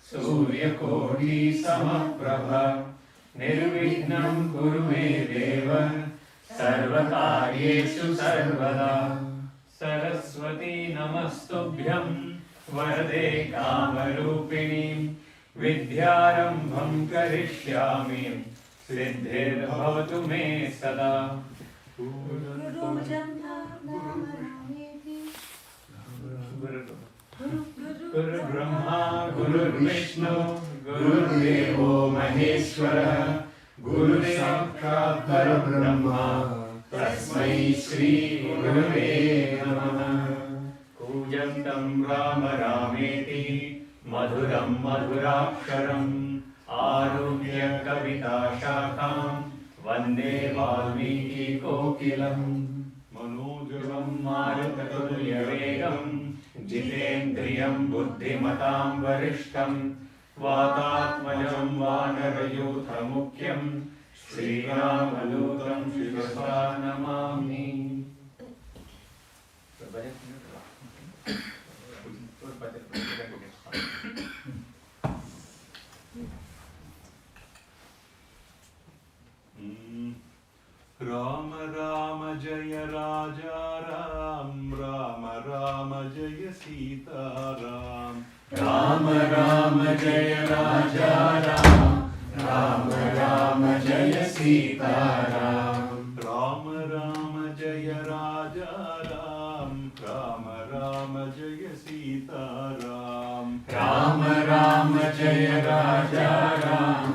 सूर्यकोटि समप्रभ निर्विघ्नं कुरु मे देव सर्वकार्येषु सर्वदा। सरस्वती नमस्तुभ्यं वरदे कामरूपिणी विद्यारम्भं करिष्यामि सिद्धिर्भवतु मे सदा। गुरु ब्रह्मा गुरुर्विष्णु गुरुर्देवो महेश्वरः गुरुसाक्षात् परब्रह्मा तस्मै श्री गुरवे नमः। कूजन्तं राम रामेति मधुरं मधुराक्षरम् आरुह्य कविताशाखां वन्दे वाल्मीकि कोकिलम्। मनोजवं मारुततुल्यवेगं जितेन्द्रियं बुद्धिमतां वरिष्ठं वातात्मजं वानरयूथमुख्यं श्रीरामदूतं शिरसा नमामि। राम राम जय राजा राम राम राम जय सीता राम। राम राम जय राजा राम राम राम जय सीता राम। राम राम जय राजा राम राम राम जय सीता राम। राम राम जय राजा राम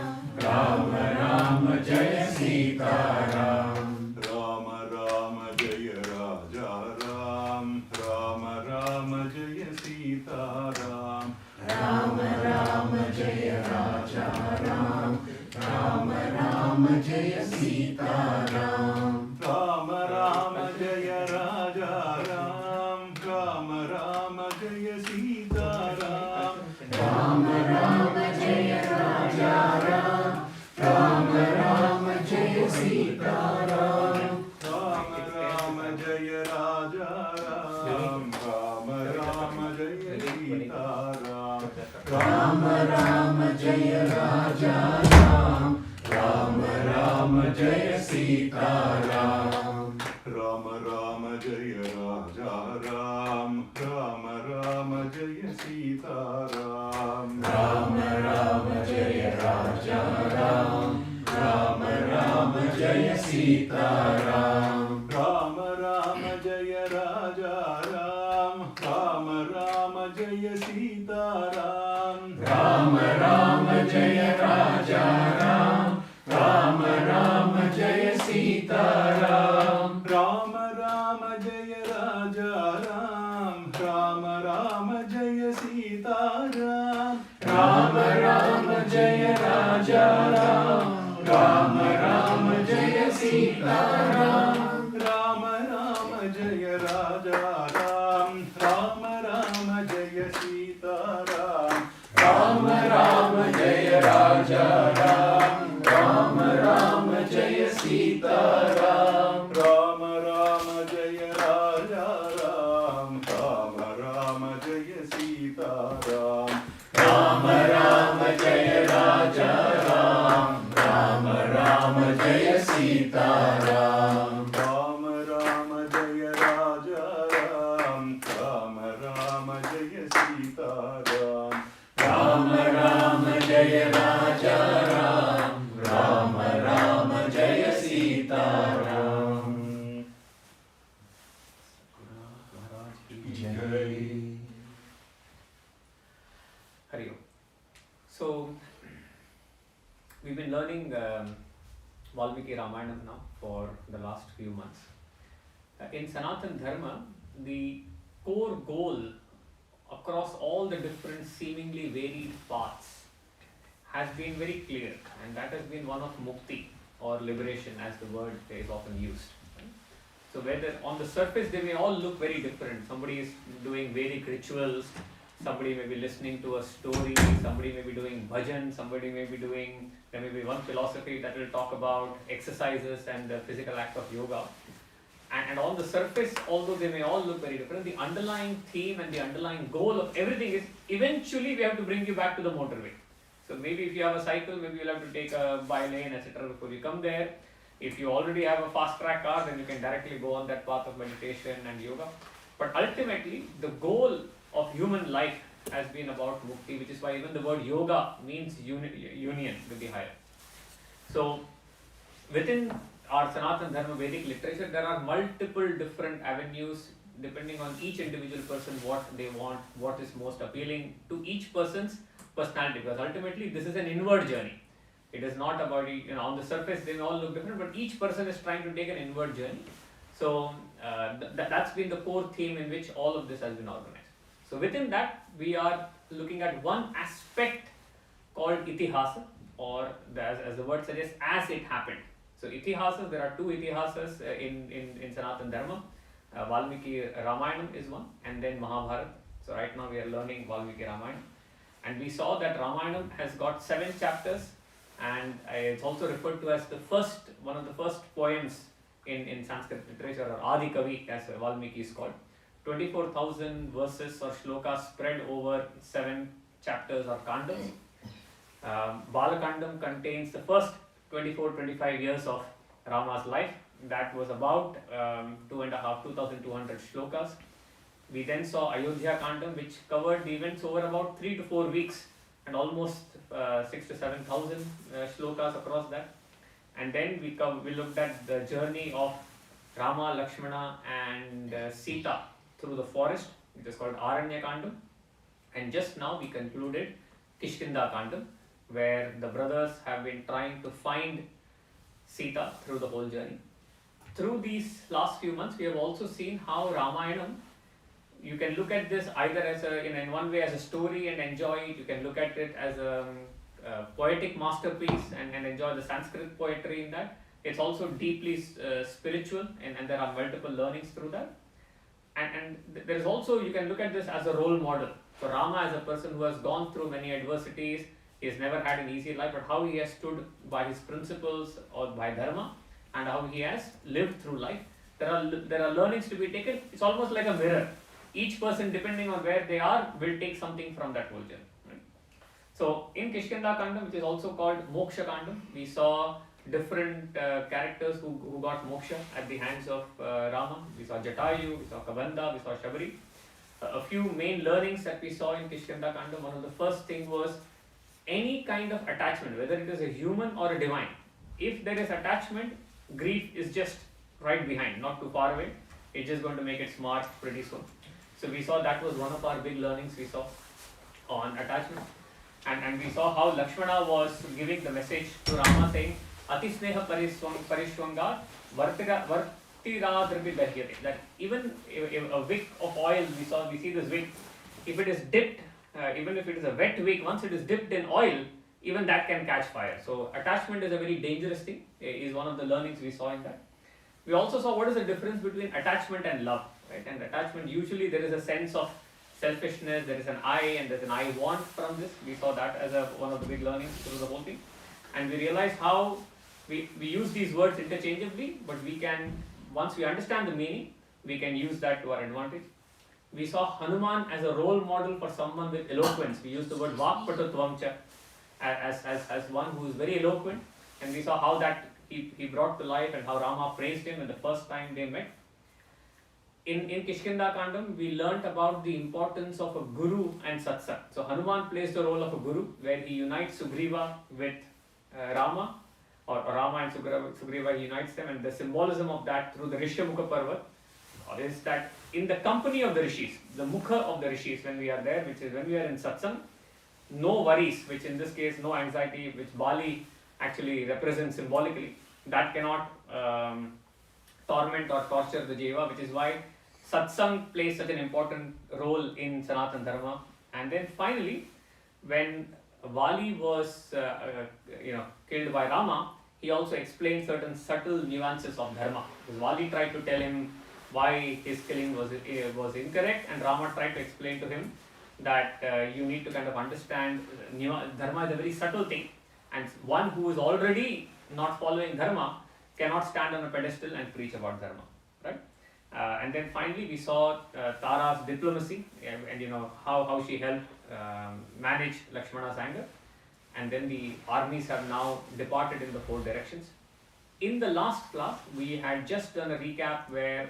राम राम जय सीता राम। राम राम जय राजा राम राम राम जय सीता राम। राम राम जय राजा राम राम राम जय सीता राम। राम राम जय राजा राम राम राम जय सीता राम। राम राम जय राजा राम राम राम जय सीता राम। राम राम जय राजा राम राम राम जय सीता राम। राम राम जय राजा राम राम राम जय सीता राम। राम राम जय राजा राम राम राम जय सीता राम। राम राम जय राजा राम राम राम जय सीता राम। राम राम जय राजा राम राम राम जय सीता राम। राम राम जय राजा राम राम राम जय सीता राम। राम राम जय राजा राम राम राम जय सीता राम। राम राम जय राजा राम राम राम जय सीता राम। राम राम जय राजा राम राम राम जय सीता राम। राम राम जय राजा राम राम राम जय सीता राम। राम राम जय राजा राम राम राम जय सीता राम। राम राम जय राजा राम राम राम जय सीता राम। राम राम जय राजा राम राम राम जय सीता राम। राम राम जय राजा राम राम राम जय सीता राम। जय। Hari Om. So, we've been learning Valmiki Ramayana now for the last few months. In Sanatana Dharma, the core goal across all the different seemingly varied paths has been very clear, and that has been one of mukti or liberation, as the word is often used. So whether on the surface they may all look very different. Somebody is doing Vedic rituals, somebody may be listening to a story, somebody may be doing bhajan, somebody may be doing, there may be one philosophy that will talk about exercises and the physical act of yoga. And on the surface, although they may all look very different, the underlying theme and the underlying goal of everything is eventually we have to bring you back to the motorway. So maybe if you have a cycle, maybe you'll have to take a by-lane, etc. before you come there. If you already have a fast-track car, then you can directly go on that path of meditation and yoga. But ultimately, the goal of human life has been about mukti, which is why even the word yoga means union with the higher. So within our Sanatana Dharma Vedic literature, there are multiple different avenues depending on each individual person, what they want, what is most appealing to each person's personality, because ultimately this is an inward journey. It is not about, on the surface they may all look different, but each person is trying to take an inward journey. So that's been the core theme in which all of this has been organized. So within that, we are looking at one aspect called itihasa, or as the word suggests, as it happened. So itihasas, there are two itihasas in Sanatana Dharma. Valmiki Ramayana is one, and then Mahabharata. So right now we are learning Valmiki Ramayana. And we saw that Ramayana has got 7 chapters, and it's also referred to as one of the first poems in Sanskrit literature, or Adi Kavi as Valmiki is called. 24,000 verses or shlokas spread over 7 chapters or kandams. Balakandam contains the first 24-25 years of Rama's life. That was about 2,200 shlokas. We then saw Ayodhya Kandam, which covered the events over about 3 to 4 weeks and almost 6 to 7,000 shlokas across that. And then we looked at the journey of Rama, Lakshmana and Sita through the forest, which is called Aranya Kandam. And just now we concluded Kishkinda Kandam, where the brothers have been trying to find Sita through the whole journey. Through these last few months, we have also seen how Ramayana, you can look at this either as in one way as a story and enjoy it. You can look at it as a poetic masterpiece and enjoy the Sanskrit poetry in that. It's also deeply spiritual, and there are multiple learnings through that. And there is also, you can look at this as a role model. So Rama as a person who has gone through many adversities, he has never had an easy life, but how he has stood by his principles or by dharma, and how he has lived through life. There are learnings to be taken. It's almost like a mirror. Each person, depending on where they are, will take something from that whole journey. Right? So in Kishkinda Kandam, which is also called Moksha Kandam, we saw different characters who got moksha at the hands of Rama. We saw Jatayu, we saw Kabanda, we saw Shabari. A few main learnings that we saw in Kishkinda Kandam. One of the first thing was any kind of attachment, whether it is a human or a divine. If there is attachment, grief is just right behind, not too far away. It's just going to make its mark pretty soon. So we saw that was one of our big learnings we saw on attachment. And we saw how Lakshmana was giving the message to Rama saying, Ati sneha parishwanga vartiradrabi dahyate. That even a wick of oil, we see this wick, if it is dipped, even if it is a wet wick, once it is dipped in oil, even that can catch fire. So attachment is a very dangerous thing, is one of the learnings we saw in that. We also saw what is the difference between attachment and love. Right? And attachment, usually there is a sense of selfishness, there is an I and there's an I want from this. We saw that as one of the big learnings through the whole thing. And we realized how we use these words interchangeably, but we can, once we understand the meaning, we can use that to our advantage. We saw Hanuman as a role model for someone with eloquence. We used the word Vakpatutvamcha as one who is very eloquent. And we saw how that he brought to life and how Rama praised him in the first time they met. In Kishkinda Kandam, we learnt about the importance of a guru and satsang. So Hanuman plays the role of a guru, where he unites Sugriva with Rama, or Rama and Sugriva unites them, and the symbolism of that through the Rishyamukha Parvat is that in the company of the rishis, the mukha of the rishis, when we are there, which is when we are in satsang, no worries, which in this case no anxiety, which Bali actually represents symbolically, that cannot torment or torture the jiva, which is why satsang plays such an important role in Sanatana Dharma. And then finally, when Vali was killed by Rama, he also explained certain subtle nuances of dharma. Because Vali tried to tell him why his killing was incorrect, and Rama tried to explain to him that you need to kind of understand dharma is a very subtle thing, and one who is already not following dharma cannot stand on a pedestal and preach about dharma, right? And then finally we saw Tara's diplomacy and you know how she helped manage Lakshmana's anger. And then the armies have now departed in the four directions. In the last class, we had just done a recap where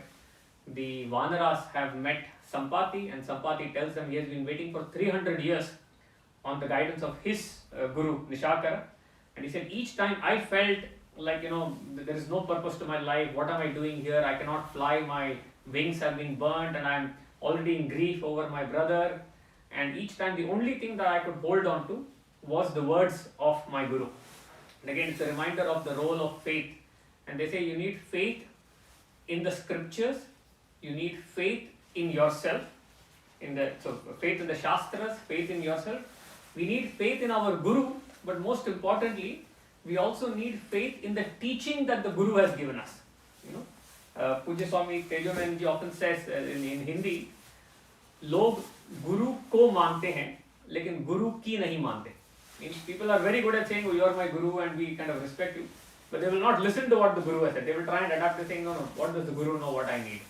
the Vanaras have met Sampati, and Sampati tells them he has been waiting for 300 years on the guidance of his guru Nishakara. And he said, each time I felt like, you know, there is no purpose to my life, what am I doing here, I cannot fly, my wings have been burnt and I am already in grief over my brother. And each time the only thing that I could hold on to was the words of my guru. And again, it's a reminder of the role of faith. And they say you need faith in the scriptures, you need faith in yourself, so faith in the Shastras, faith in yourself. We need faith in our guru, but most importantly, we also need faith in the teaching that the guru has given us. You know, Pujya Swami Tejoman ji often says in Hindi, log guru ko mante hain, lekin guru ki nahi mante. Means people are very good at saying, oh, you are my guru and we kind of respect you, but they will not listen to what the guru has said. They will try and adapt the thing, no, what does the guru know what I need?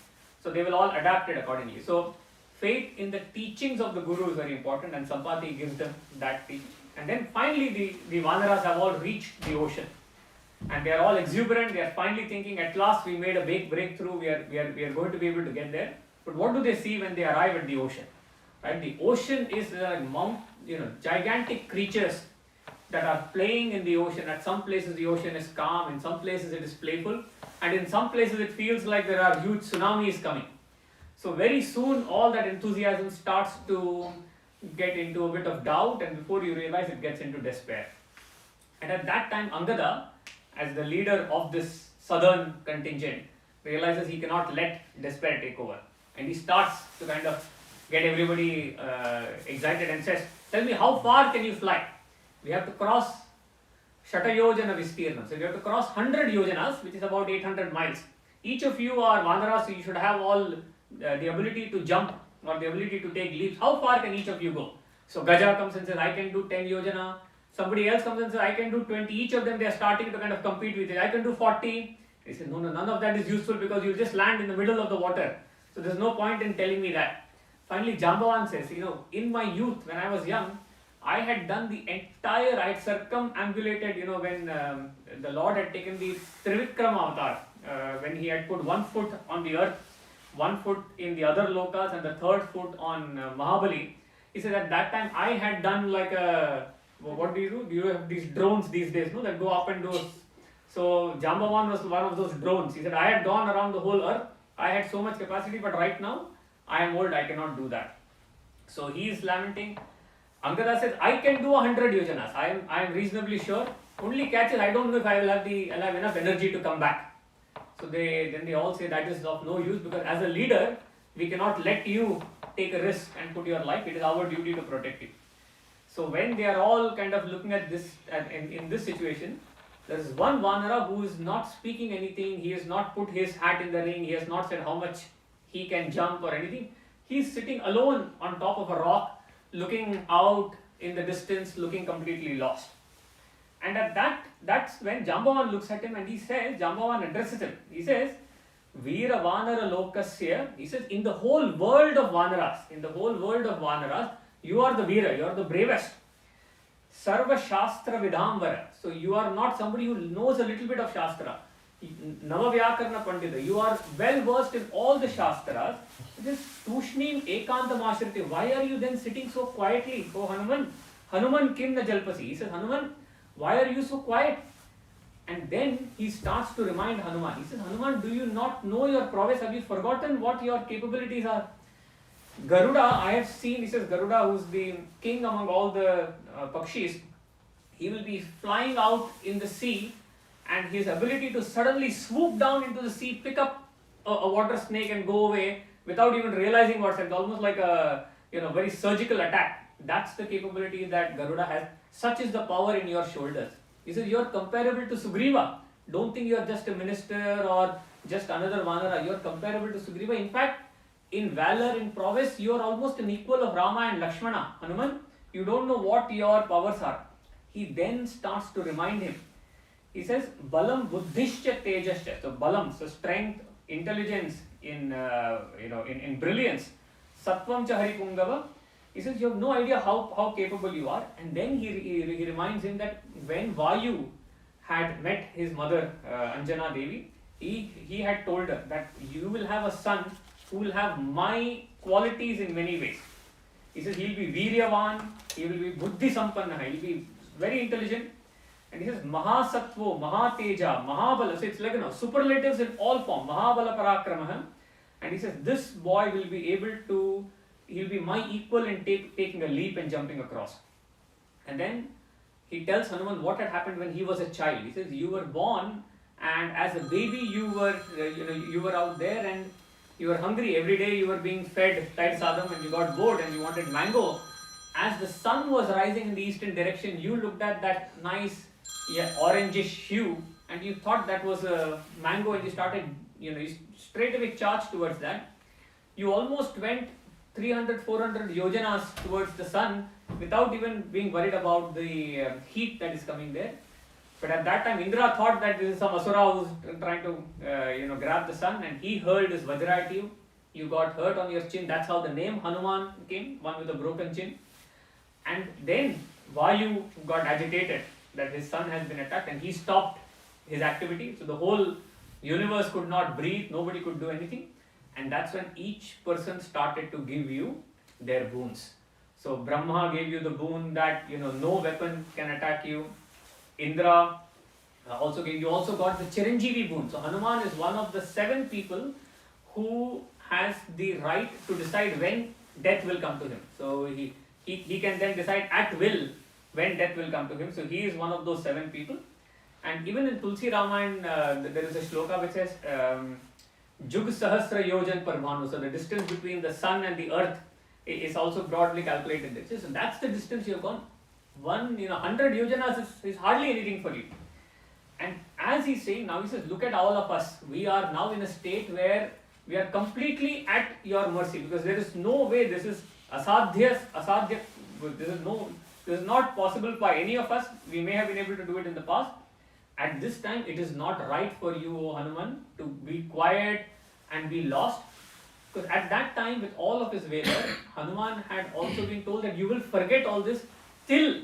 So they will all adapt it accordingly. So faith in the teachings of the guru is very important, and Sampati gives them that teaching. And then finally the Vanaras have all reached the ocean. And they are all exuberant, they are finally thinking, at last we made a big breakthrough, we are going to be able to get there. But what do they see when they arrive at the ocean? Right? The ocean is gigantic creatures that are playing in the ocean. At some places the ocean is calm, in some places it is playful, and in some places it feels like there are huge tsunamis coming. So very soon all that enthusiasm starts to get into a bit of doubt, and before you realize it gets into despair. And at that time Angada, as the leader of this southern contingent, realizes he cannot let despair take over. And he starts to kind of get everybody excited and says, tell me, how far can you fly? We have to cross Shatayojana Vistirna. So we have to cross 100 yojanas, which is about 800 miles. Each of you are Vanaras, so you should have all the ability to jump or the ability to take leaps. How far can each of you go? So Gaja comes and says, I can do 10 yojana. Somebody else comes and says, I can do 20. Each of them, they are starting to kind of compete with it. I can do 40. He says, no, none of that is useful because you'll just land in the middle of the water. So there's no point in telling me that. Finally, Jambavan says, in my youth, when I was young, I had done the entire, I had circumambulated, when the Lord had taken the Trivikrama avatar, when he had put 1 foot on the earth, 1 foot in the other lokas, and the 3rd foot on Mahabali. He said at that time I had done like what do you do? Do you have these drones these days, no, that go up and do? So Jambavan was one of those drones. He said, I had gone around the whole earth, I had so much capacity, but right now I am old, I cannot do that. So he is lamenting. Angada says, I can do 100 yojanas. I am reasonably sure. Only catch is, I don't know if I'll have enough energy to come back. So they all say that is of no use, because as a leader, we cannot let you take a risk and put your life. It is our duty to protect you. So when they are all kind of looking at this, in this situation, there is one Vanara who is not speaking anything. He has not put his hat in the ring. He has not said how much he can jump or anything. He is sitting alone on top of a rock, looking out in the distance, looking completely lost. And at that's when Jambavan looks at him and he says, Jambavan addresses him. He says, Veera Vanara Lokasya. He says, in the whole world of Vanaras, you are the Veera, you are the bravest. Sarva Shastra Vidhamvara. So you are not somebody who knows a little bit of Shastra. Navavyakarna Pandita. You are well versed in all the Shastras. This Tushnim Ekantamashriti. Why are you then sitting so quietly? Oh Hanuman, Hanuman Kim na Jalpasi. He says, Hanuman, why are you so quiet? And then he starts to remind Hanuman. He says, Hanuman, do you not know your prowess? Have you forgotten what your capabilities are? Garuda, I have seen, he says, Garuda, who's the king among all the Pakshis, he will be flying out in the sea, and his ability to suddenly swoop down into the sea, pick up a water snake and go away without even realizing what's happening, almost like a very surgical attack. That's the capability that Garuda has. Such is the power in your shoulders. He says, you are comparable to Sugriva. Don't think you are just a minister or just another Vanara. You are comparable to Sugriva. In fact, in valor, in prowess, you are almost an equal of Rama and Lakshmana. Hanuman, you don't know what your powers are. He then starts to remind him. He says, Balam Buddhishcha Tejascha. So Balam, so strength, intelligence, in brilliance. Sattvam cha hari pungava. He says, you have no idea how capable you are. And then he reminds him that when Vayu had met his mother, Anjana Devi, he had told her that you will have a son who will have my qualities in many ways. He says he'll be Viryavan, he will be Buddhi Sampanna, he'll be very intelligent. And he says Mahasattvo, Mahateja, Mahabala. So it's like superlatives in all form. Mahabala Parakramah. And he says this boy will be able to, he'll be my equal in taking a leap and jumping across. And then he tells Hanuman what had happened when he was a child. He says, you were born, and as a baby you were out there and you were hungry. Every day you were being fed tight sadam and you got bored and you wanted mango. As the sun was rising in the eastern direction, you looked at that nice orangish hue and you thought that was a mango, and you started, you straight away charged towards that. You almost went 300-400 yojanas towards the sun without even being worried about the heat that is coming there. But at that time, Indra thought that this is some asura who's trying to grab the sun, and he hurled his vajra at you. You got hurt on your chin. That's how the name Hanuman came, one with a broken chin. And then Vayu got agitated that his son has been attacked, and he stopped his activity. So the whole universe could not breathe, nobody could do anything. And that's when each person started to give you their boons. So Brahma gave you the boon that no weapon can attack you. Indra also gave you, also got the Chiranjeevi boon. So Hanuman is one of the 7 people who has the right to decide when death will come to him. So he can then decide at will when death will come to him. So he is one of those 7 people. And even in Tulsi Ramayana, there is a shloka which says Jug Sahasra Yojan Parmanu. So the distance between the sun and the earth is also broadly calculated there. So that's the distance you have gone. 100 yojanas is hardly anything for you. And as he's saying now, he says, look at all of us. We are now in a state where we are completely at your mercy, because there is no way, this is asadhya, this is not possible by any of us. We may have been able to do it in the past. At this time, it is not right for you, O Hanuman, to be quiet and be lost. Because at that time, with all of his valor, Hanuman had also been told that you will forget all this till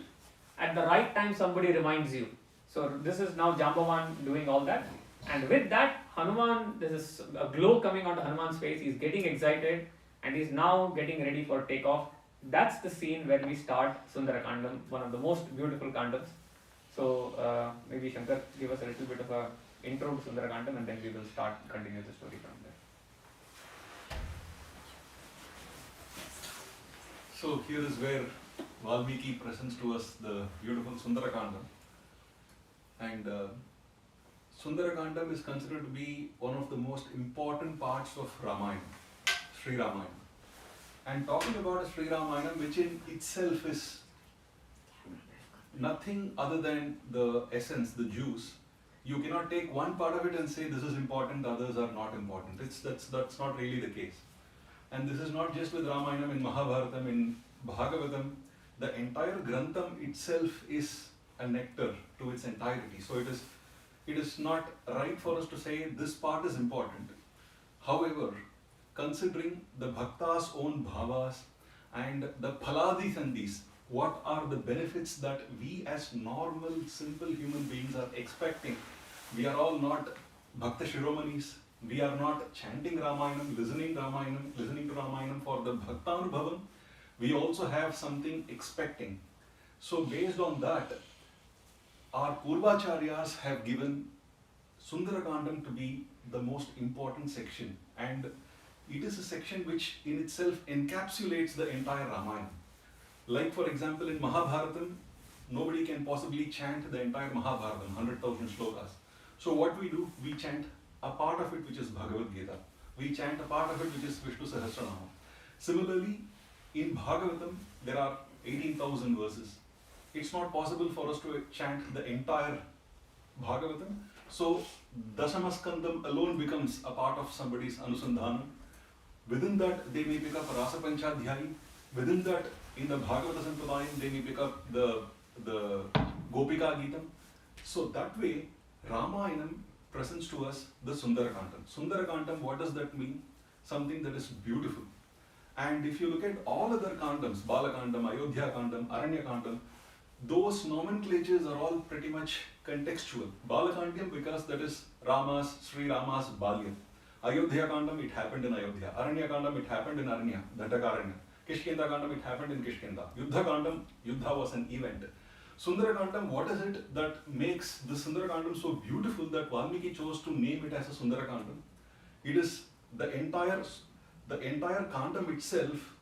at the right time somebody reminds you. So this is now Jambavan doing all that. And with that, Hanuman, there is a glow coming onto Hanuman's face. He's getting excited and he's now getting ready for takeoff. That's the scene where we start Sunthara Kandam, one of the most beautiful Kandams. So maybe Shankar, give us a little bit of a intro to Sunthara Kandam, and then we will continue the story from there. So here is where Valmiki presents to us the beautiful Sunthara Kandam. And Sunthara Kandam is considered to be one of the most important parts of Ramayana, Sri Ramayana. And talking about a Sri Ramayana, which in itself is nothing other than the essence, the juice, you cannot take one part of it and say this is important, the others are not important. That's not really the case. And this is not just with Ramayana, in Mahabharatam, in Bhagavatam, the entire Grantham itself is a nectar to its entirety. So it is not right for us to say this part is important. However, considering the Bhakta's own bhavas and the Phaladi Sandhis, what are the benefits that we as normal, simple human beings are expecting? We are all not Bhakta Shiromanis. We are not chanting Ramayanam, listening to Ramayanam for the Bhaktanubhavam. We also have something expecting. So based on that, our Purvacharyas have given Sunthara Kandam to be the most important section, and it is a section which in itself encapsulates the entire Ramayana. Like for example in Mahabharatam, nobody can possibly chant the entire Mahabharatam, 100,000 shlokas. So what we do, we chant a part of it which is Bhagavad Gita. We chant a part of it which is Vishnu Sahasranama. Similarly, in Bhagavatam, there are 18,000 verses. It's not possible for us to chant the entire Bhagavatam. So Dasamaskandam alone becomes a part of somebody's Anusandhanam. Within that, they may pick up Rasa Panchadhyayi. Within that, in the Bhagavata Sampradayam, they may pick up the Gopika Geetam. So that way, Ramayanam presents to us the Sundara Kandam. Sundara Kandam, what does that mean? something that is beautiful. And if you look at all other Kandams, Balakandam, Ayodhya Kandam, Aranya Kandam, those nomenclatures are all pretty much contextual. Balakandam because that is Sri Rama's Balya. Ayodhya Kandam, it happened in Ayodhya. Aranya Kandam, it happened in Aranya, Dandakaranya. Kishkinda Kandam, it happened in Kishkinda. Yuddha Kandam, Yuddha was an event. Sundara Kandam, what is it that makes the Sundara Kandam so beautiful that Valmiki chose to name it as a Sundara Kandam? It is the entire Kandam itself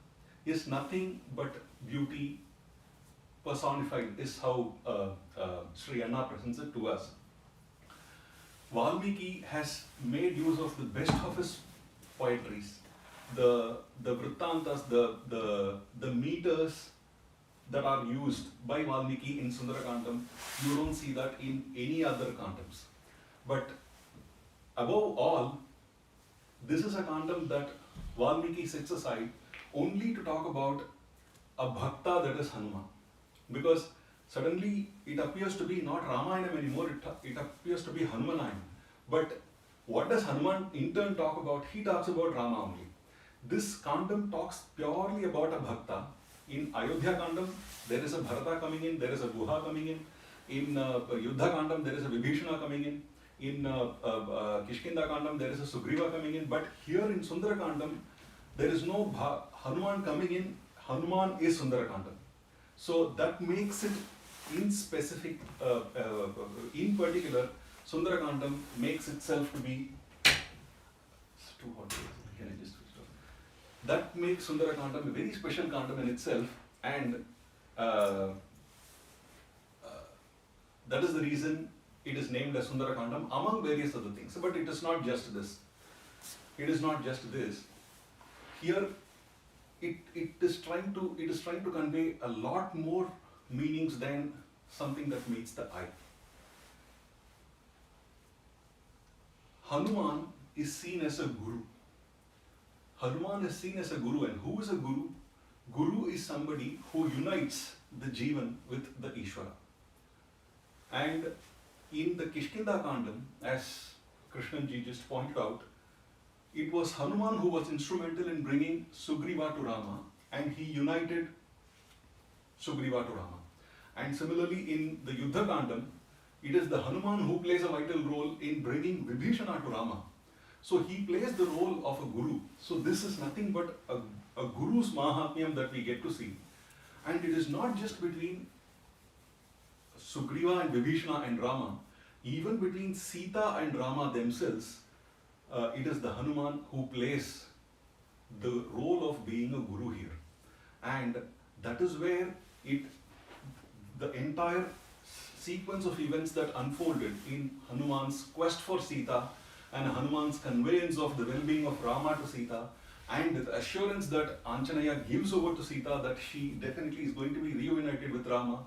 is nothing but beauty personified, is how Sri Anna presents it to us. Valmiki has made use of the best of his poetries. The Vrittantas, the meters that are used by Valmiki in Sundarakandam, you don't see that in any other Kandams. But above all, this is a Kandam that Valmiki sets aside only to talk about a Bhakta that is Hanuman. Because suddenly it appears to be not Ramayana anymore, it appears to be Hanumanayana. But what does Hanuman in turn talk about? He talks about Rama only. This Kandam talks purely about a Bhakta. In Ayodhya Kandam, there is a Bharata coming in, there is a Guha coming in. In Yuddha Kandam, there is a Vibhishana coming in. In Kishkinda Kandam, there is a Sugriva coming in. But here in Sundara Kandam, there is no Hanuman coming in. Hanuman is Sundara Kandam. So that makes it in specific, in particular, Sundara Kandam makes itself to be. It's too hot. Can I just switch off? That makes Sundara Kandam a very special Kandam in itself, and that is the reason it is named as Sundara Kandam, among various other things. But it is not just this. It is not just this. Here, it is trying to convey a lot more meanings than something that meets the eye. Hanuman is seen as a guru. Hanuman is seen as a guru, and who is a guru? Guru is somebody who unites the Jivan with the Ishvara. And in the Kishkinda Kandam, as Krishnanji just pointed out, it was Hanuman who was instrumental in bringing Sugriva to Rama, and he united Sugriva to Rama. And similarly in the Yuddha Kandam, it is the Hanuman who plays a vital role in bringing Vibhishana to Rama. So he plays the role of a guru. So this is nothing but a guru's Mahatmyam that we get to see. And it is not just between Sugriva and Vibhishana and Rama, even between Sita and Rama themselves, it is the Hanuman who plays the role of being a guru here. And that is where the entire sequence of events that unfolded in Hanuman's quest for Sita and Hanuman's conveyance of the well-being of Rama to Sita, and the assurance that Anjanaya gives over to Sita that she definitely is going to be reunited with Rama,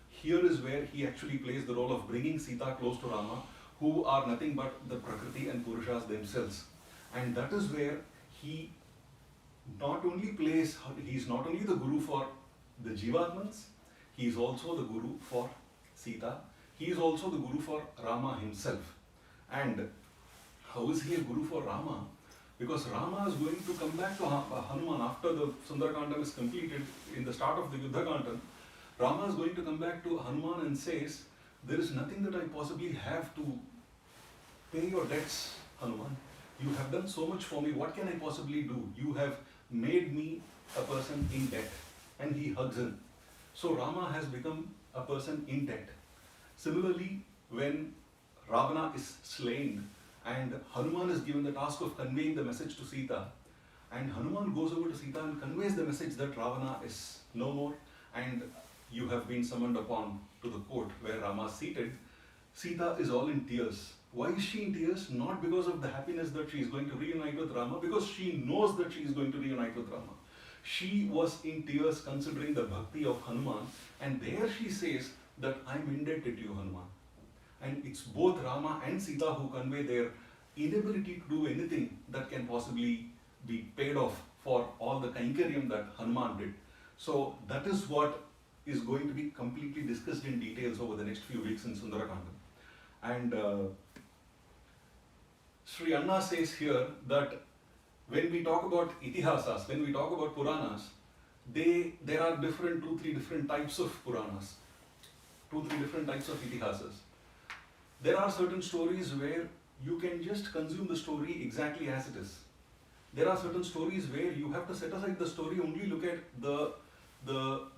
here is where he actually plays the role of bringing Sita close to Rama, who are nothing but the Prakriti and Purushas themselves. And that is where he is not only the guru for the Jivatmans, he is also the guru for Sita, he is also the guru for Rama himself. And how is he a guru for Rama? Because Rama is going to come back to Hanuman after the Sundarakandam is completed in the start of the Yuddha Kandam. Rama is going to come back to Hanuman and says, there is nothing that I possibly have to pay your debts, Hanuman. You have done so much for me, what can I possibly do? You have made me a person in debt. And he hugs him. So Rama has become a person in debt. Similarly, when Ravana is slain and Hanuman is given the task of conveying the message to Sita, and Hanuman goes over to Sita and conveys the message that Ravana is no more and you have been summoned upon to the court where Rama is seated, Sita is all in tears. Why is she in tears? Not because of the happiness that she is going to reunite with Rama, because she knows that she is going to reunite with Rama. She was in tears considering the bhakti of Hanuman, and there she says that I am indebted to you, Hanuman. And it's both Rama and Sita who convey their inability to do anything that can possibly be paid off for all the Kainkariam that Hanuman did. So that is what is going to be completely discussed in details over the next few weeks in Sundarakandam. And Sri Anna says here that when we talk about itihasas, when we talk about Puranas, there are two, three different types of Puranas, 2-3 different types of itihasas. There are certain stories where you can just consume the story exactly as it is. There are certain stories where you have to set aside the story, only look at the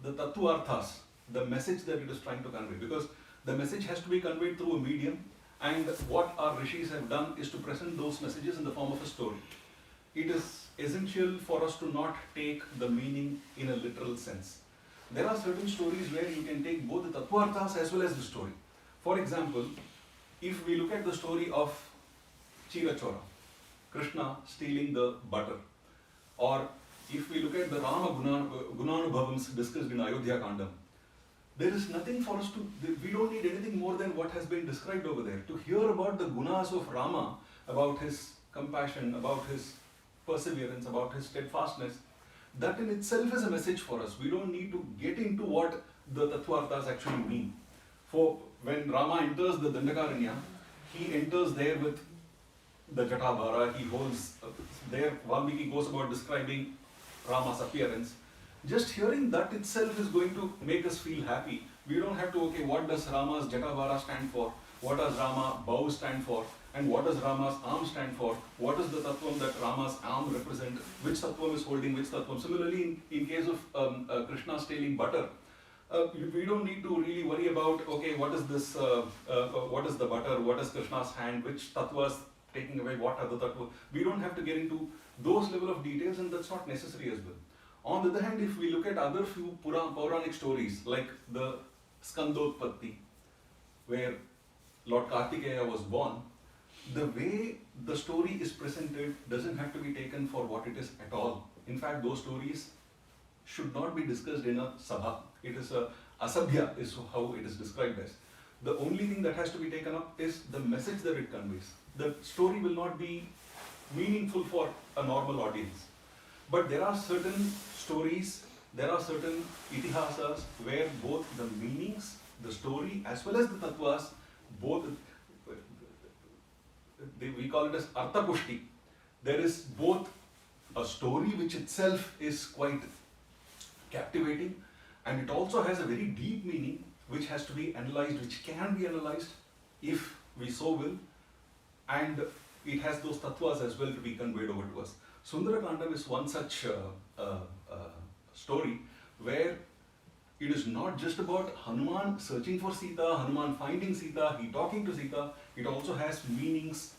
tattvarthas, the message that it is trying to convey, because the message has to be conveyed through a medium, and what our rishis have done is to present those messages in the form of a story. It is essential for us to not take the meaning in a literal sense. There are certain stories where you can take both the tattvarthas as well as the story. For example, if we look at the story of Chirachora, Krishna stealing the butter, or if we look at the Rama Gunanubhavams discussed in Ayodhya Kandam, there is nothing for us to, we don't need anything more than what has been described over there. To hear about the gunas of Rama, about his compassion, about his perseverance, about his steadfastness, that in itself is a message for us. We don't need to get into what the tattvarthas actually mean. For when Rama enters the Dandakaranya, he enters there with the Jatabhara, he holds, there Valmiki goes about describing Rama's appearance. Just hearing that itself is going to make us feel happy. We don't have to, okay, what does Rama's Jatabhara stand for? What does Rama bow stand for? And what does Rama's arm stand for? What is the tattvam that Rama's arm represents? Which tattvam is holding which tattvam? Similarly, in case of Krishna stealing butter, we don't need to really worry about, okay, what is this, what is the butter, what is Krishna's hand, which tattva is taking away, what are the tattva. We don't have to get into those level of details, and that's not necessary as well. On the other hand, if we look at other few Puranic stories, like the Skandotpatti, where Lord Kartikeya was born, the way the story is presented doesn't have to be taken for what it is at all. In fact, those stories should not be discussed in a sabha. It is a asabhya, is how it is described as. The only thing that has to be taken up is the message that it conveys. The story will not be meaningful for a normal audience. But there are certain stories, there are certain itihasas where both the meanings, the story, as well as the tattvas, both, we call it as arthapushti. There is both a story which itself is quite captivating, and it also has a very deep meaning which has to be analyzed, which can be analyzed if we so will, and it has those tattvas as well to be conveyed over to us. Sunthara Kandam is one such story where it is not just about Hanuman searching for Sita, Hanuman finding Sita, he talking to Sita. It also has meanings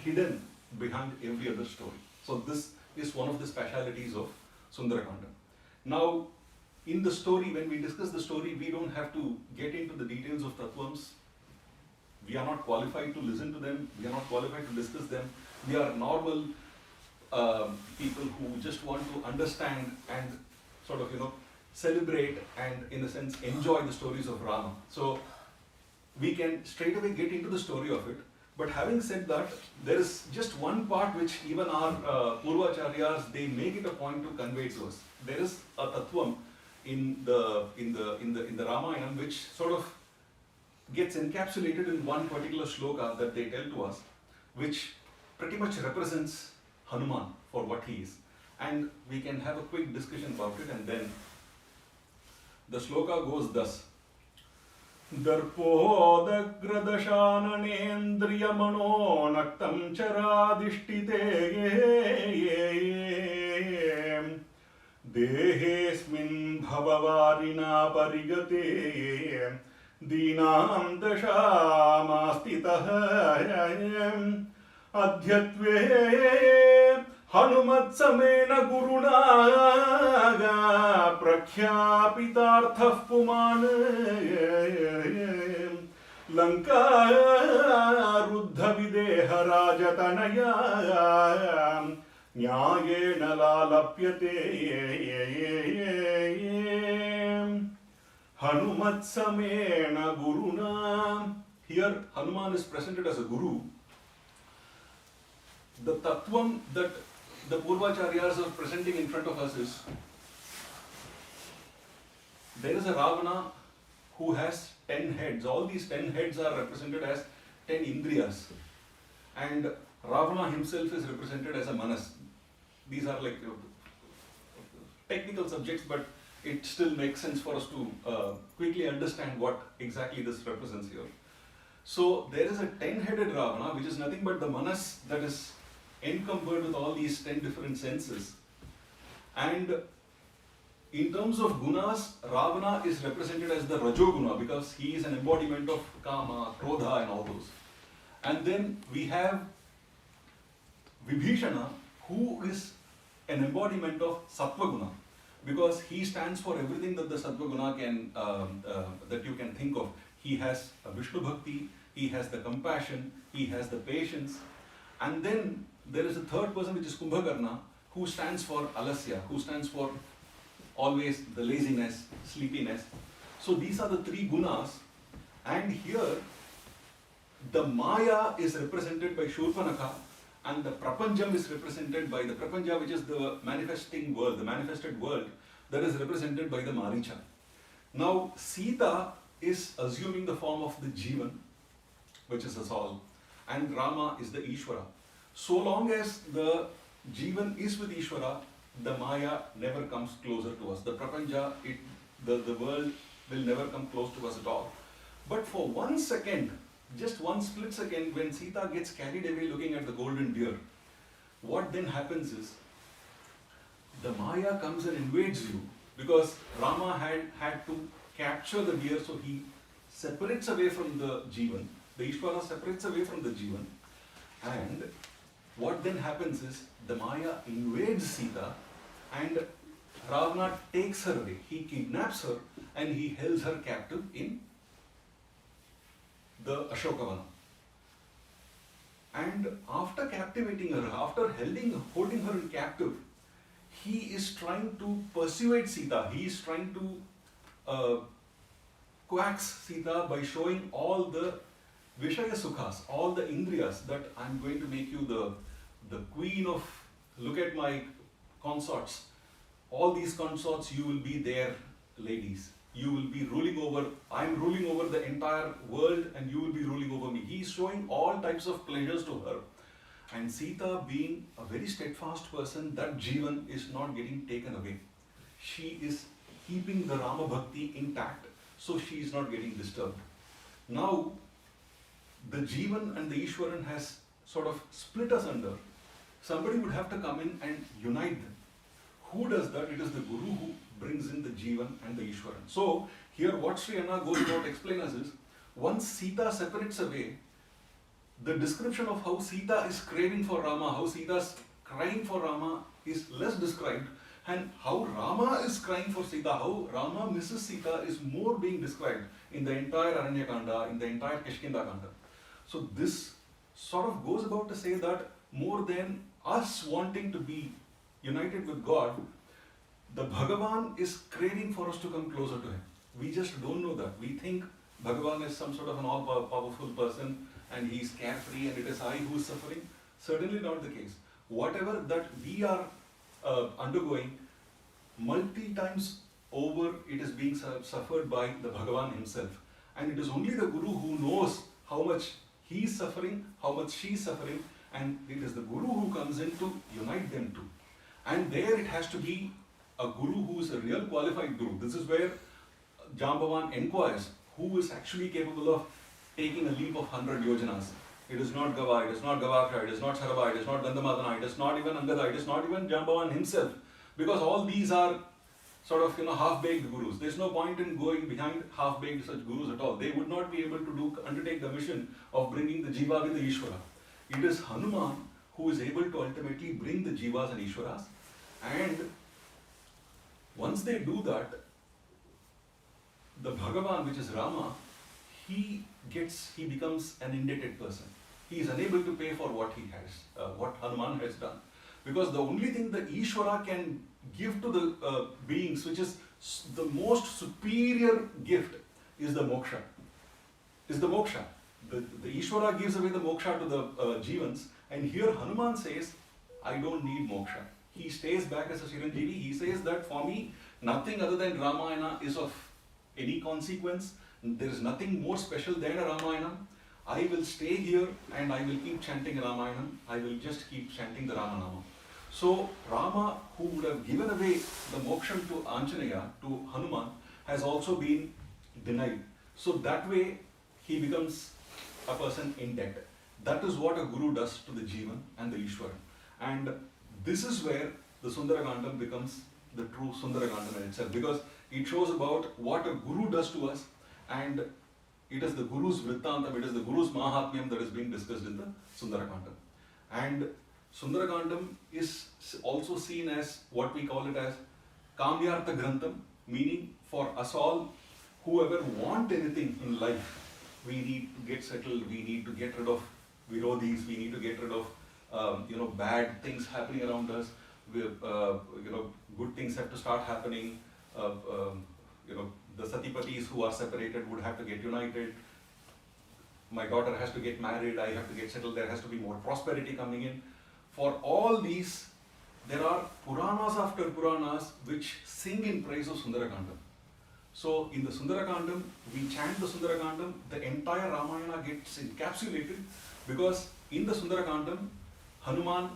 hidden behind every other story. So this is one of the specialities of Sunthara Kandam. Now, in the story, when we discuss the story, we don't have to get into the details of tattvams. We are not qualified to listen to them. We are not qualified to discuss them. We are normal people who just want to understand and sort of, celebrate and, in a sense, enjoy the stories of Rama. So we can straight away get into the story of it. But having said that, there is just one part which even our Purvacharyas, they make it a point to convey to us. There is a tattvam in the Ramayana which sort of gets encapsulated in one particular shloka that they tell to us, which pretty much represents Hanuman for what he is. And we can have a quick discussion about it, and then the shloka goes thus. Darpodagradashananendriyamano naktam charadishtite dehesmin bhavavarina parigate dinam dashamastitah adhyatve hanumatsamena guruna prakyapitarthah puman lanka ruddha videha rajatanaya nyayena lalapyate hanumatsamena guruna. Here Hanuman is presented as a guru. The tattvam that the Purvacharyas are presenting in front of us is, there is a Ravana who has 10 heads. All these 10 heads are represented as 10 Indriyas. And Ravana himself is represented as a Manas. these are like technical subjects, but it still makes sense for us to quickly understand what exactly this represents here. So there is a 10-headed Ravana, which is nothing but the manas that is encumbered with all these 10 different senses. And in terms of gunas, Ravana is represented as the Rajoguna because he is an embodiment of Kama, Krodha and all those. And then we have Vibhishana, who is an embodiment of Sattvaguna because he stands for everything that the Sattvaguna can, that you can think of. He has a Vishnu Bhakti, he has the compassion, he has the patience. And then there is a third person, which is Kumbhakarna, who stands for Alasya, who stands for always the laziness, sleepiness. So these are the 3 gunas. And here, the Maya is represented by Shurpanakha, and the Prapanjam is represented by the Prapanja, which is the manifesting world, the manifested world, that is represented by the Maricha. Now, Sita is assuming the form of the Jivan, which is the soul, and Rama is the Ishvara. So long as the Jivan is with Ishvara, the Maya never comes closer to us. The Prapanja, the world will never come close to us at all. But for 1 second, just 1 split second, when Sita gets carried away looking at the golden deer, what then happens is, the Maya comes and invades you because Rama had to capture the deer, so he separates away from the Jivan. The Ishvara separates away from the Jivan. And what then happens is, the Maya invades Sita and Ravana takes her away. He kidnaps her and he holds her captive in the Ashokavana. And after captivating her, after holding her in captive, he is trying to persuade Sita. He is trying to coax Sita by showing all the Vishaya Sukhas, all the Indriyas, that I'm going to make you the queen of, look at my consorts. All these consorts, you will be their ladies. You will be ruling over, I'm ruling over the entire world and you will be ruling over me. He is showing all types of pleasures to her. And Sita, being a very steadfast person, that Jivan is not getting taken away. She is keeping the Rama Bhakti intact, so she is not getting disturbed. Now, the Jivan and the Ishwaran has sort of split us under. Somebody would have to come in and unite them. Who does that? It is the Guru who brings in the Jivan and the Ishwaran. So, here what Sri Anna goes about to explain us is, once Sita separates away, the description of how Sita is craving for Rama, how Sita is crying for Rama is less described, and how Rama is crying for Sita, how Rama misses Sita is more being described in the entire Aranyakanda, in the entire Kishkinda Kanda. So this sort of goes about to say that more than us wanting to be united with God, the Bhagavan is craving for us to come closer to Him. We just don't know that. We think Bhagavan is some sort of an all-powerful person and He is carefree and it is I who is suffering. Certainly not the case. Whatever that we are undergoing, multi times over it is being suffered by the Bhagavan himself. And it is only the Guru who knows how much he is suffering, how much she is suffering, and it is the Guru who comes in to unite them two. And there it has to be a Guru who is a real qualified Guru. This is where Jambavan inquires who is actually capable of taking a leap of 100 yojanas. It is not Gava, it is not Gavaksha, it is not Sarabha, it is not Gandamadana, it is not even Angada, it is not even Jambavan himself. Because all these are sort of half-baked gurus. There is no point in going behind half-baked such gurus at all. They would not be able to undertake the mission of bringing the Jiva with the Ishvara. It is Hanuman who is able to ultimately bring the Jivas and Ishvaras. And once they do that, the Bhagavan, which is Rama, he becomes an indebted person. He is unable to pay for what he has, what Hanuman has done. Because the only thing the Ishvara can give to the beings, which is the most superior gift, is the moksha. The Ishvara gives away the moksha to the Jivans, and here Hanuman says, I don't need moksha. He stays back as a Chiranjeevi. He says that for me, nothing other than Ramayana is of any consequence. There is nothing more special than a Ramayana. I will stay here and I will keep chanting Ramayana. I will just keep chanting the Ramanama. So Rama, who would have given away the moksham to Anjaneya, to Hanuman, has also been denied. So that way he becomes a person in debt. That is what a guru does to the Jivan and the Ishwaran. And this is where the Sunthara Kandam becomes the true Sunthara Kandam in itself, because it shows about what a guru does to us, and it is the guru's vrittantam, it is the guru's mahatmyam that is being discussed in the Sunthara Kandam. And Sunthara Kandam is also seen as what we call it as Kamyartha Grantham, meaning for us all, whoever want anything in life, we need to get settled, we need to get rid of virodhis, we need to get rid of bad things happening around us, good things have to start happening, the satipatis who are separated would have to get united, my daughter has to get married, I have to get settled, there has to be more prosperity coming in. For all these, there are Puranas after Puranas which sing in praise of Sunthara Kandam. So in the Sunthara Kandam, we chant the Sunthara Kandam, the entire Ramayana gets encapsulated, because in the Sunthara Kandam, Hanuman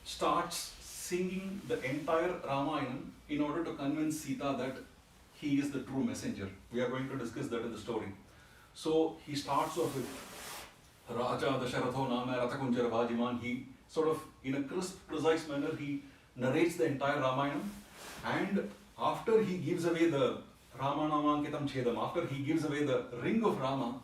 starts singing the entire Ramayana in order to convince Sita that he is the true messenger. We are going to discuss that in the story. So he starts off with Raja Dasharatho Nama Rathakunjara Vajiman. He sort of, in a crisp, precise manner, he narrates the entire Ramayana, and after he gives away the Ramanamankhitam Chedam, after he gives away the ring of Rama,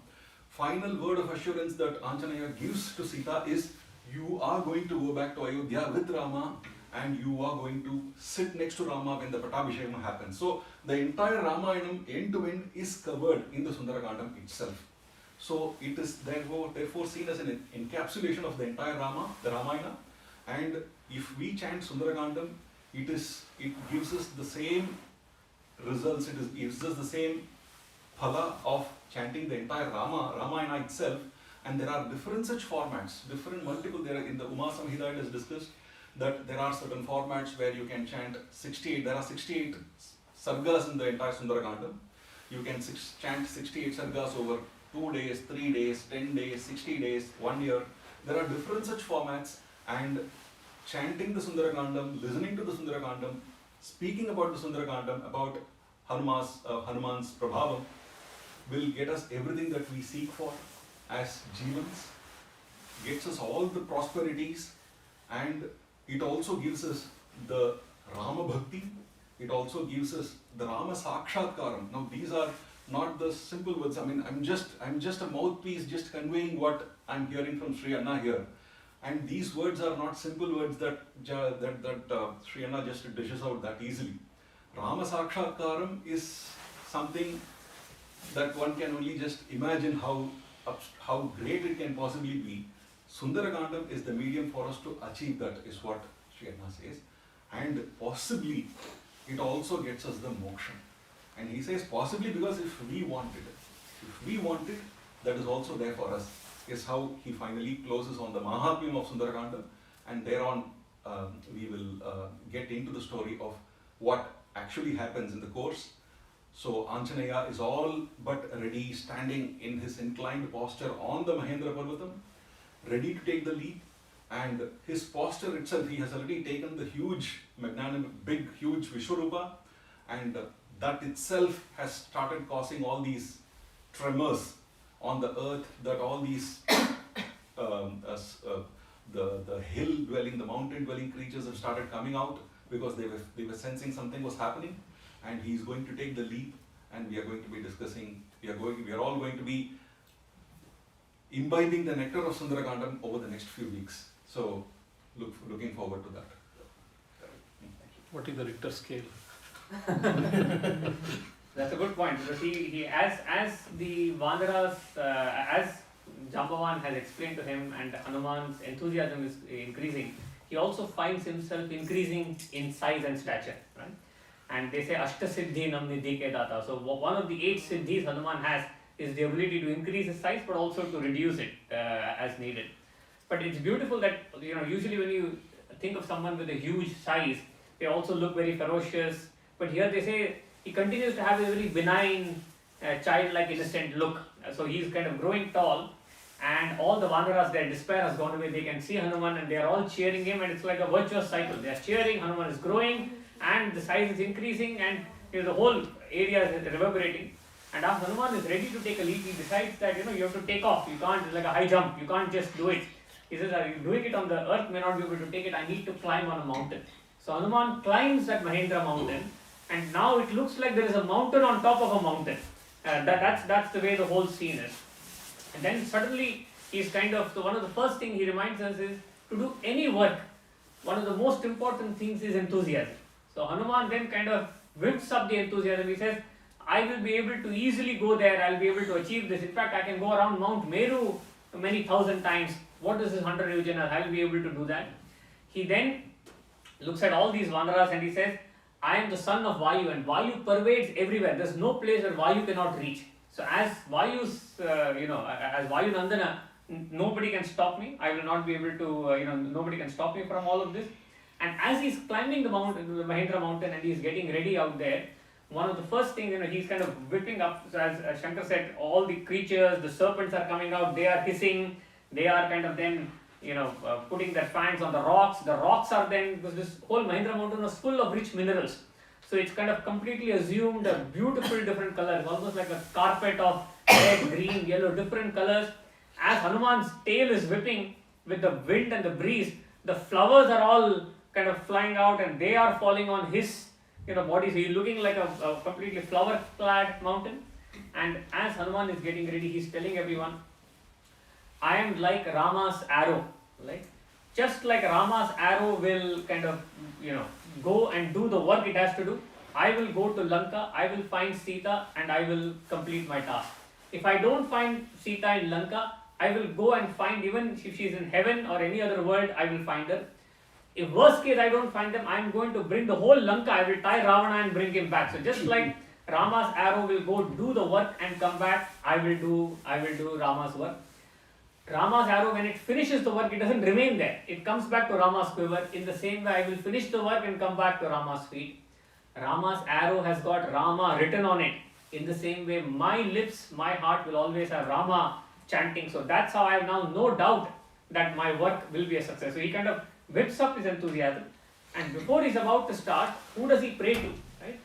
final word of assurance that Anjaneya gives to Sita is, you are going to go back to Ayodhya with Rama, and you are going to sit next to Rama when the Pattabhishekam happens. So the entire Ramayana end to end is covered in the Sunthara Kandam itself. So it is therefore seen as an encapsulation of the entire the Ramayana, and if we chant Sunthara Kandam, it gives us the same results, it gives us the same phala of chanting the entire Ramayana itself. And there are different such formats, multiple, there in the Uma Samhita it is discussed that there are certain formats where you can chant 68, there are 68 sargas in the entire Sunthara Kandam. You can chant 68 sargas over 2 days, 3 days, 10 days, 60 days, 1 year. There are different such formats, and chanting the Sunthara Kandam, listening to the Sunthara Kandam, speaking about the Sunthara Kandam, about Hanuman's Prabhavam, will get us everything that we seek for as Jivans, gets us all the prosperities, and it also gives us the Rama Bhakti, it also gives us the Rama Sakshatkaram. Now these are not the simple words, I mean, I'm just a mouthpiece, just conveying what I'm hearing from Sri Anna here. And these words are not simple words that Sri Anna just dishes out that easily. Rama Sakshatkaram is something that one can only just imagine how great it can possibly be. Sundara Kandam is the medium for us to achieve that, is what Sri Anna says. And possibly, it also gets us the moksha. And he says possibly because if we want it, that is also there for us, is how he finally closes on the Mahatmyam of Sunthara Kandam, and thereon we will get into the story of what actually happens in the course. So Anjaneya is all but ready, standing in his inclined posture on the Mahendra Parvatam, ready to take the leap, and his posture itself, he has already taken the huge, magnanimous, big, huge Vishwarupa, and that itself has started causing all these tremors on the earth, that all these the hill-dwelling, the mountain-dwelling creatures have started coming out because they were sensing something was happening, and he is going to take the leap, and we are going to be discussing, we are all going to be imbibing the nectar of Sunthara Kandam over the next few weeks. So looking forward to that. What is the Richter scale? That's a good point, because he as the Vanaras, as Jambavan has explained to him, and Hanuman's enthusiasm is increasing, he also finds himself increasing in size and stature, right? And they say Ashta Siddhi Nam Nidhi Ke Data. So one of the 8 Siddhis Hanuman has is the ability to increase his size, but also to reduce it as needed. But it's beautiful that, usually when you think of someone with a huge size, they also look very ferocious. But here they say he continues to have a very benign, childlike, innocent look. So he's kind of growing tall, and all the Vanaras, their despair has gone away. They can see Hanuman and they are all cheering him, and it's like a virtuous cycle. They are cheering, Hanuman is growing, and the size is increasing, and the whole area is reverberating. And as Hanuman is ready to take a leap, he decides that you have to take off. You can't, it's like a high jump, you can't just do it. He says, doing it on the earth may not be able to take it, I need to climb on a mountain. So Hanuman climbs that Mahendra mountain, and now it looks like there is a mountain on top of a mountain. That's the way the whole scene is. And then suddenly he's kind of, so one of the first things he reminds us is to do any work, one of the most important things is enthusiasm. So Hanuman then kind of whips up the enthusiasm. He says, I will be able to easily go there, I'll be able to achieve this. In fact, I can go around Mount Meru many thousand times. What is this 100 yojana? I'll be able to do that. He then looks at all these Vanaras and he says, I am the son of Vayu, and Vayu pervades everywhere. There's no place where Vayu cannot reach. So as Vayu's, as Vayu Nandana, nobody can stop me. I will not be able to, nobody can stop me from all of this. And as he's climbing the mountain, the Mahendra mountain, and he's getting ready out there, one of the first things, he's kind of whipping up. So as Shankar said, all the creatures, the serpents are coming out. They are hissing. They are kind of then, putting their fangs on the rocks. The rocks are then, because this whole Mahendra mountain was full of rich minerals. So it's kind of completely assumed a beautiful different colors, almost like a carpet of red, green, yellow, different colors. As Hanuman's tail is whipping with the wind and the breeze, the flowers are all kind of flying out and they are falling on his body. So he's looking like a completely flower-clad mountain. And as Hanuman is getting ready, he's telling everyone, I am like Rama's arrow. Like, just like Rama's arrow will kind of, go and do the work it has to do, I will go to Lanka, I will find Sita and I will complete my task. If I don't find Sita in Lanka, I will go and find, even if she is in heaven or any other world, I will find her. If worst case I don't find them, I am going to bring the whole Lanka, I will tie Ravana and bring him back. So just like Rama's arrow will go do the work and come back, I will do Rama's work. Rama's arrow, when it finishes the work, it doesn't remain there. It comes back to Rama's quiver. In the same way, I will finish the work and come back to Rama's feet. Rama's arrow has got Rama written on it. In the same way, my lips, my heart will always have Rama chanting. So that's how I have now no doubt that my work will be a success. So he kind of whips up his enthusiasm. And before he's about to start, who does he pray to? Right?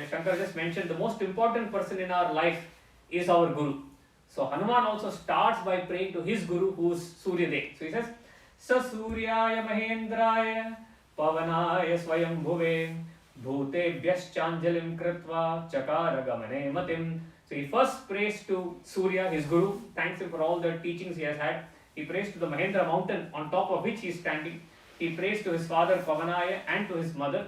Shankar just mentioned the most important person in our life is our Guru. So Hanuman also starts by praying to his Guru, who is Suryadev. So he says, Sa Suryaya Mahendraya Pavanaya Swayam Bhuve Bhutebhyas Chanjalim Kritva Chakara Gamane Matim. So he first prays to Surya, his Guru, thanks him for all the teachings he has had. He prays to the Mahendra mountain on top of which he is standing. He prays to his father Pavanaya and to his mother.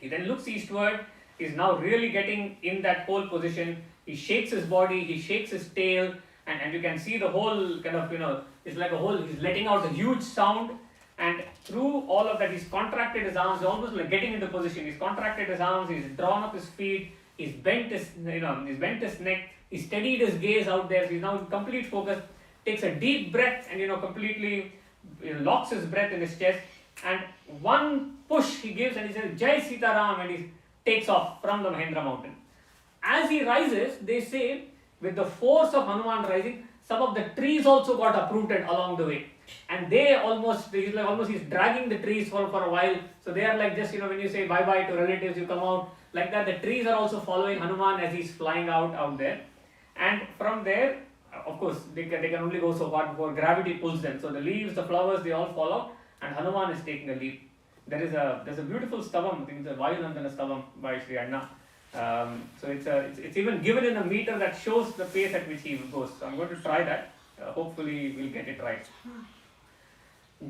He then looks eastward. He is now really getting in that whole position. He shakes his body, he shakes his tail, and you can see the whole kind of, it's like he's letting out a huge sound. And through all of that, he's contracted his arms, almost like getting into position. He's contracted his arms, he's drawn up his feet, he's bent his neck, he steadied his gaze out there. So he's now in complete focus, takes a deep breath and, completely locks his breath in his chest. And one push he gives and he says, Jai Sitaram, and he takes off from the Mahendra mountain. As he rises, they say, with the force of Hanuman rising, some of the trees also got uprooted along the way. And they he's dragging the trees for a while. So they are like just, when you say bye-bye to relatives, you come out. Like that, the trees are also following Hanuman as he's flying out there. And from there, of course, they can only go so far before gravity pulls them. So the leaves, the flowers, they all fall out. And Hanuman is taking a leap. There's a beautiful stavam, I think it's a Vayunandana stavam by Sri Anna. So it's even given in a meter that shows the pace at which he goes. So I'm going to try that. Hopefully we'll get it right.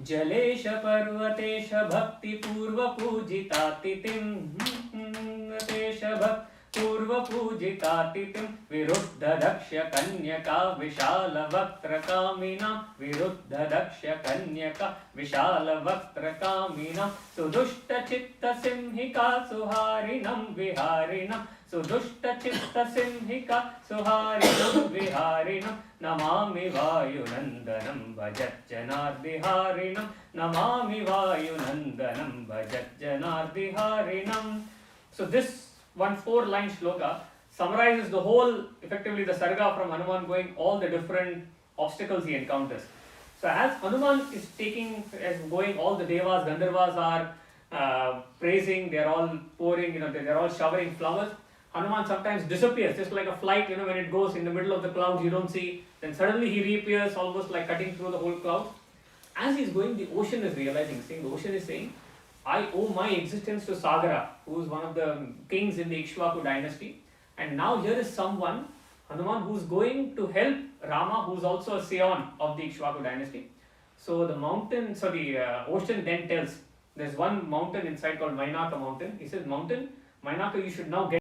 Jalesha parvatesha bhakti purva pujitatitim tesha bhakti purva pujitatitim viruddha daksha kanyaka vishala vaktra kamina viruddha daksha kanyaka vishala vaktra kamina sudushta chitta simhika suharinam viharinam sudushta chitta simhika suharinam viharinam namami vayunandanam bhajat janardiharinam namami vayunandanam bhajat janardiharinam. So this 4-line shloka summarizes the whole, effectively the sarga from Hanuman going all the different obstacles he encounters. So as Hanuman is going, all the devas, Gandharvas are praising, they're all pouring, they're all showering flowers. Hanuman sometimes disappears, just like a flight, when it goes in the middle of the clouds, you don't see, then suddenly he reappears, almost like cutting through the whole cloud. As he's going, the ocean is realizing, the ocean is saying, I owe my existence to Sagara, who is one of the kings in the Ikshvaku dynasty. And now here is someone, Hanuman, who is going to help Rama, who is also a scion of the Ikshvaku dynasty. So the ocean then tells, there's one mountain inside called Mainaka mountain. He says, mountain, Mainaka, you should now get